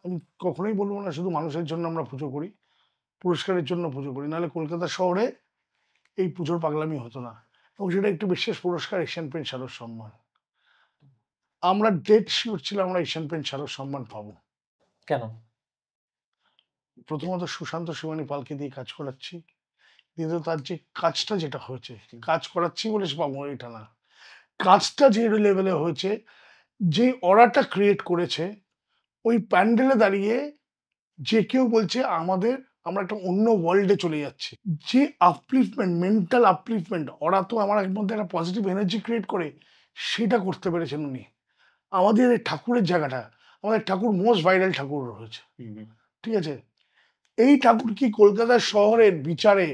আমি কখনোই বলবো না শুধু মানুষের জন্য আমরা পুজো করি, পুরস্কারের জন্য পুজো করি, নাহলে কলকাতা শহরে এই পুজোর পাগলামি হতো না। এবং সেটা একটি বিশেষ পুরস্কার এশিয়ান পেইন্ট শারদ সম্মান। আমরা ডেড শিওর ছিলাম আমরা এশিয়ান পেইন্ট শারদ সম্মান পাবো। কেন? প্রথমত সুশান্ত শিবানী পালকে দিয়ে কাজ করাচ্ছি। দ্বিতীয়ত তার যে কাজটা যেটা হয়েছে, কাজ করাচ্ছি বলে সে পাবো এটা না। কাজটা যে লেভেলে হয়েছে, যে অরাটা ক্রিয়েট করেছে, ওই প্যান্ডেলে দাঁড়িয়ে যে কেউ বলছে আমরা একটা অন্য ওয়ার্ল্ডে চলে যাচ্ছি। যে আপলিফমেন্ট, মেন্টাল আপলিফমেন্ট, ওরা তো আমার মধ্যে একটা পজিটিভ এনার্জি ক্রিয়েট করে, সেটা করতে পেরেছেন উনি। আমাদের এই ঠাকুরের জায়গাটা, আমাদের ঠাকুর মোস্ট ভাইরাল ঠাকুর রয়েছে, ঠিক আছে? এই ঠাকুর কি কলকাতা শহরের বিচারে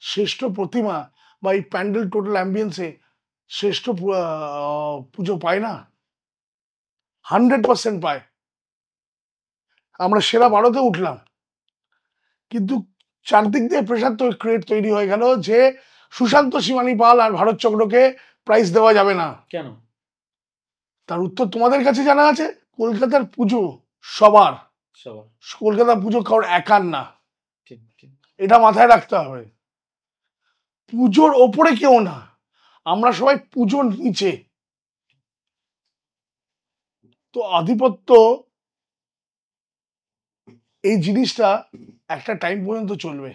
শ্রেষ্ঠ প্রতিমা বা এই প্যান্ডেল টোটাল অ্যাম্বিয়েন্সে শ্রেষ্ঠ পুজো পায় না? 100% পায়। আমরা সেরা 12-তে উঠলাম, কিন্তু চারদিক দিয়ে প্রেশার ক্রিয়েট তৈরি হয়ে গেল যে সুশান্ত শিবানী পাল আর ভারত চক্রকে প্রাইজ দেওয়া যাবে না। কেন? তার উত্তর তোমাদের কাছে জানা আছে। কলকাতার পুজো সবার, সবার। কলকাতা পুজো কারোর একার না, ঠিক ঠিক। এটা মাথায় রাখতে হবে। পুজোর ওপরে কেউ না, আমরা সবাই পুজোর নিচে। তো আধিপত্য এই জিনিসটা একটা টাইম পর্যন্ত চলবে।